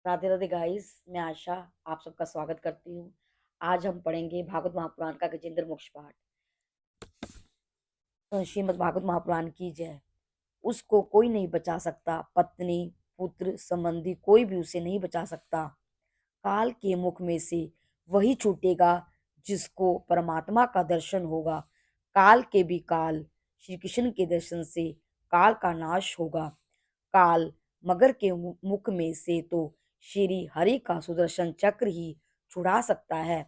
Radhe Radhe guys, मैं आशा आप सबका स्वागत करती हूँ। आज हम पढ़ेंगे भागवत महापुराण का गजेंद्र मोक्ष पाठ। श्रीमद् भागवत महापुराण की जय। उसको कोई नहीं बचा सकता, पत्नी पुत्र संबंधी कोई भी उसे नहीं बचा सकता। काल के मुख में से वही छूटेगा जिसको परमात्मा का दर्शन होगा। काल के भी काल श्री कृष्ण के दर्शन से काल का नाश होगा। काल मगर के मुख में से तो श्री हरि का सुदर्शन चक्र ही छुड़ा सकता है।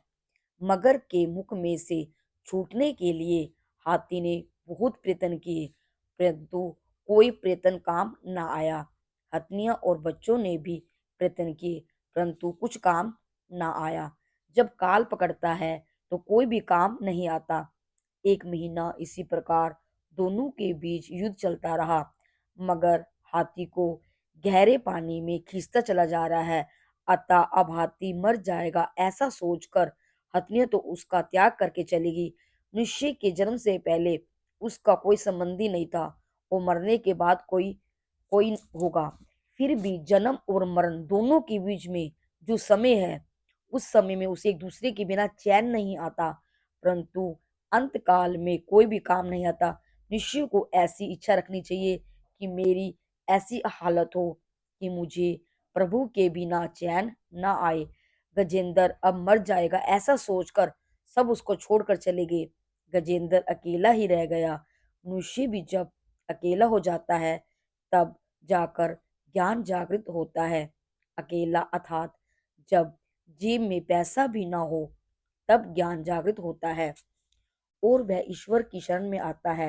मगर के मुख में से छूटने के लिए हाथी ने बहुत प्रयत्न किए, परंतु कोई प्रयत्न काम न आया। हथनियां और बच्चों ने भी प्रयत्न किए, परंतु कुछ काम न आया। जब काल पकड़ता है तो कोई भी काम नहीं आता। एक महीना इसी प्रकार दोनों के बीच युद्ध चलता रहा, मगर हाथी को गहरे पानी में खींचता चला जा रहा है। अतः अब हाथी मर जाएगा ऐसा सोचकर हथनियां तो उसका त्याग करके चली गई। मनुष्य के जन्म से पहले उसका कोई संबंधी नहीं था, वो मरने के बाद कोई कोई होगा। फिर भी जन्म और मरण दोनों के बीच में जो समय है, उस समय में उसे एक दूसरे के बिना चैन नहीं आता। परंतु अंत काल में कोई भी काम नहीं आता। मनुष्य को ऐसी इच्छा रखनी चाहिए कि मेरी ऐसी हालत हो कि मुझे प्रभु के बिना चैन ना आए। गजेंद्र अब मर जाएगा ऐसा सोचकर सब उसको छोड़कर चले गए। गजेंद्र अकेला ही रह गया। मनुष्य भी जब अकेला हो जाता है तब जाकर ज्ञान जागृत होता है। अकेला अर्थात जब जेब में पैसा भी ना हो तब ज्ञान जागृत होता है और वह ईश्वर की शरण में आता है।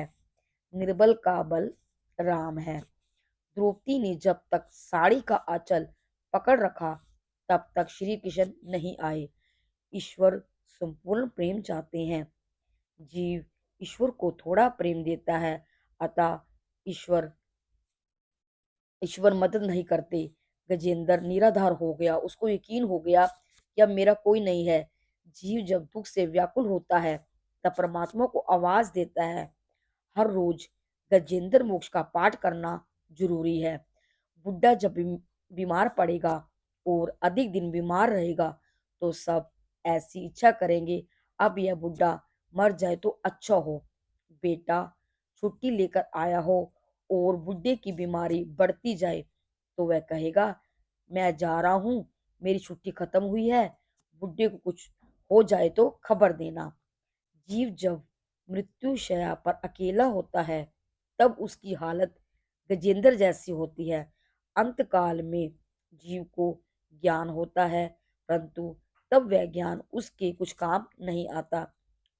निर्बल का बल राम है। द्रौपदी ने जब तक साड़ी का आंचल पकड़ रखा तब तक श्री कृष्ण नहीं आए। ईश्वर संपूर्ण प्रेम चाहते हैं। जीव ईश्वर को थोड़ा प्रेम देता है, अतः ईश्वर ईश्वर मदद नहीं करते। गजेंद्र निराधार हो गया। उसको यकीन हो गया कि अब मेरा कोई नहीं है। जीव जब दुख से व्याकुल होता है तब परमात्मा को आवाज देता है। हर रोज गजेंद्र मोक्ष का पाठ करना जरूरी है। बुढ़ा जब बीमार पड़ेगा और अधिक दिन बीमार रहेगा तो सब ऐसी इच्छा करेंगे अब यह बुढ़ा मर जाए तो अच्छा हो। बेटा छुट्टी लेकर आया हो और बुढ़े की बीमारी बढ़ती जाए तो वह कहेगा मैं जा रहा हूँ, मेरी छुट्टी खत्म हुई है, बुढ़े को कुछ हो जाए तो खबर देना। जीव जब मृत्यु शैया पर अकेला होता है तब उसकी हालत गजेंद्र जैसी होती है। अंतकाल में जीव को ज्ञान होता है, परंतु तब वह ज्ञान उसके कुछ काम नहीं आता।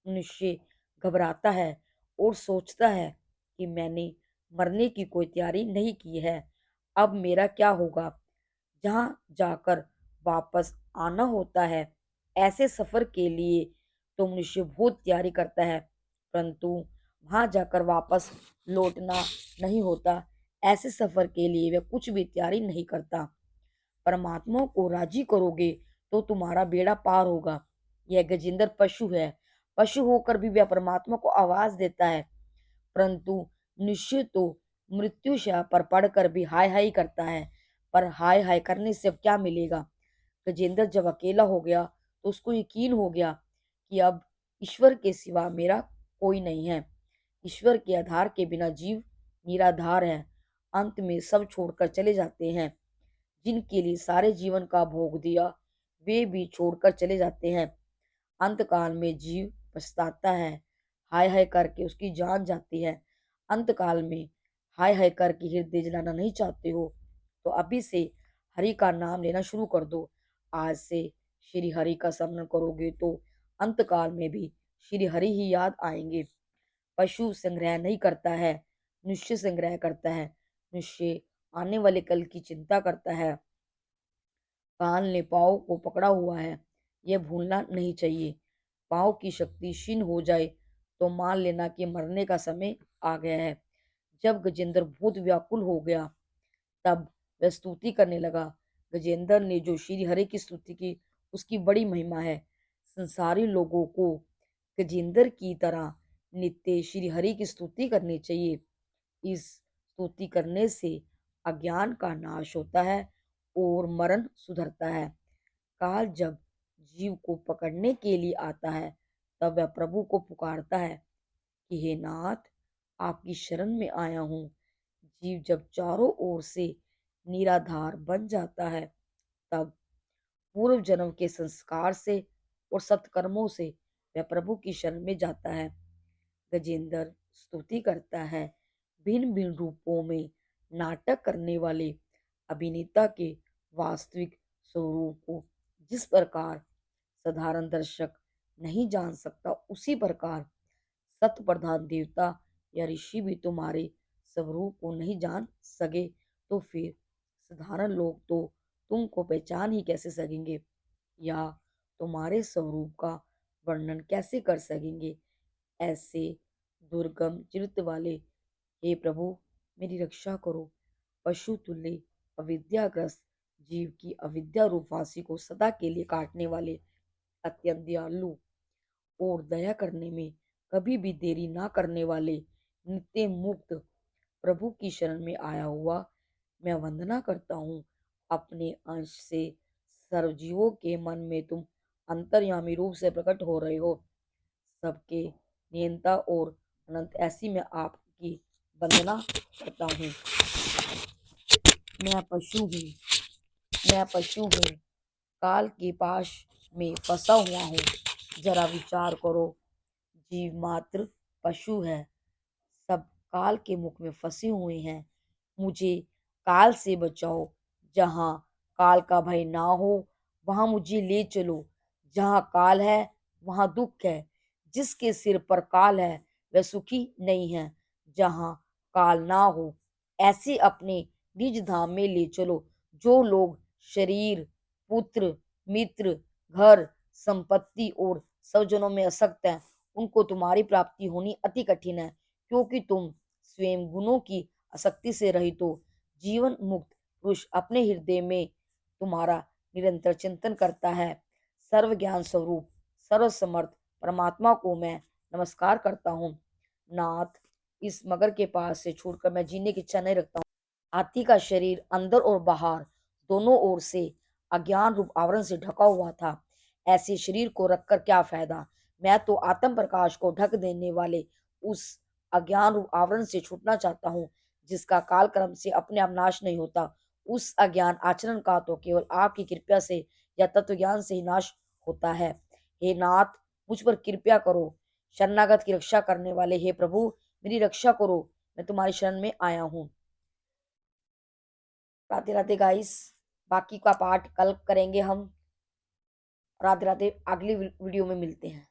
मनुष्य घबराता है और सोचता है कि मैंने मरने की कोई तैयारी नहीं की है, अब मेरा क्या होगा। जहाँ जाकर वापस आना होता है, ऐसे सफर के लिए तो मनुष्य बहुत तैयारी करता है, परंतु वहां जाकर वापस लौटना नहीं होता। ऐसे सफर के लिए वह कुछ भी तैयारी नहीं करता। परमात्मा को राजी करोगे तो तुम्हारा बेड़ा पार होगा। यह गजेंद्र पशु है। पशु होकर भी वह परमात्मा को आवाज देता है, परंतु मनुष्य तो मृत्युशैया पर पड़कर भी हाय हाय करता है। पर हाय हाय करने से अब क्या मिलेगा। गजेंद्र जब अकेला हो गया तो उसको यकीन हो गया कि अब ईश्वर के सिवा मेरा कोई नहीं है। ईश्वर के आधार के बिना जीव निराधार है। अंत में सब छोड़कर चले जाते हैं। जिनके लिए सारे जीवन का भोग दिया वे भी छोड़कर चले जाते हैं। अंतकाल में जीव पछताता है, हाय हाय करके उसकी जान जाती है। अंतकाल में हाय हाय करके हृदय जलाना नहीं चाहते हो तो अभी से हरि का नाम लेना शुरू कर दो। आज से श्री हरि का स्मरण करोगे तो अंतकाल में भी श्री हरि ही याद आएंगे। पशु संग्रह नहीं करता है, मनुष्य संग्रह करता है। मनुष्य आने वाले कल की चिंता करता है। काल ने पाँव को पकड़ा हुआ है, यह भूलना नहीं चाहिए। पाँव की शक्ति क्षीण हो जाए तो मान लेना कि मरने का समय आ गया है। जब गजेंद्र बहुत व्याकुल हो गया तब वह स्तुति करने लगा। गजेंद्र ने जो श्री हरि की स्तुति की उसकी बड़ी महिमा है। संसारी लोगों को गजेंद्र की तरह नित्य श्री हरि की स्तुति करनी चाहिए। इस स्तुति करने से अज्ञान का नाश होता है और मरण सुधरता है। काल जब जीव को पकड़ने के लिए आता है, तब वह प्रभु को पुकारता है कि हे नाथ, आपकी शरण में आया हूँ। जीव जब चारों ओर से निराधार बन जाता है, तब पूर्व जन्म के संस्कार से और सत्कर्मों से वह प्रभु की शरण में जाता है। गजेंद्र स्तुति करता है, भिन्न भिन्न रूपों में नाटक करने वाले अभिनेता के वास्तविक स्वरूप को जिस प्रकार साधारण दर्शक नहीं जान सकता, उसी प्रकार सत प्रधान देवता या ऋषि भी तुम्हारे स्वरूप को नहीं जान सके, तो फिर साधारण लोग तो तुमको पहचान ही कैसे सकेंगे, या तुम्हारे स्वरूप का वर्णन कैसे कर सकेंगे। ऐसे दुर्गम चरित्र वाले हे प्रभु, मेरी रक्षा करो। पशु तुल्य अविद्याग्रस्त जीव की अविद्या रूप फांसी को सदा के लिए काटने वाले अत्यंत दयालु और दया करने में कभी भी देरी ना करने वाले नित्य मुक्त प्रभु की शरण में आया हुआ मैं वंदना करता हूँ। अपने अंश से सर्वजीवों के मन में तुम अंतर्यामी रूप से प्रकट हो रहे हो, सबके नियंता और अनंत, ऐसी मैं आपकी वंदना करता हूँ। मैं पशु हूँ, मैं पशु हूँ, काल के पाश में फंसा हुआ हूँ। जरा विचार करो, जीव मात्र पशु है, सब काल के मुख में फंसे हुए हैं। मुझे काल से बचाओ। जहाँ काल का भय ना हो, वहां मुझे ले चलो। जहाँ काल है, वहां दुख है। जिसके सिर पर काल है, वह सुखी नहीं है। जहाँ काल ना हो, ऐसे अपने निज धाम में ले चलो। जो लोग शरीर, पुत्र, मित्र, घर, संपत्ति और स्वजनों में असक्त हैं, उनको तुम्हारी प्राप्ति होनी अति कठिन है, क्योंकि तुम स्वयं गुणों की आसक्ति से रहित हो। जीवन मुक्त पुरुष अपने हृदय में तुम्हारा निरंतर चिंतन करता है। सर्व ज्ञान स्वरूप सर्व समर्थ परमात्मा को मैं नमस्कार करता हूँ। नाथ, इस मगर के पास से छोड़कर मैं जीने की इच्छा नहीं रखता हूँ। हाथी का शरीर अंदर और बाहर दोनों ओर से अज्ञान रूप आवरण से ढका हुआ था। ऐसे शरीर को रखकर क्या फायदा। मैं तो आत्म प्रकाश को ढक देने वाले उस अज्ञान रूप आवरण से छूटना चाहता हूँ, जिसका काल क्रम से अपने आप नाश नहीं होता। उस अज्ञान आचरण का तो केवल आपकी कृपा से या तत्व ज्ञान से ही नाश होता है। हे नाथ, मुझ पर कृपया करो। शरणागत की रक्षा करने वाले हे प्रभु, मेरी रक्षा करो। मैं तुम्हारी शरण में आया हूँ। राधे राधे गाइस, बाकी का पार्ट कल करेंगे हम। राधे राधे, अगली वीडियो में मिलते हैं।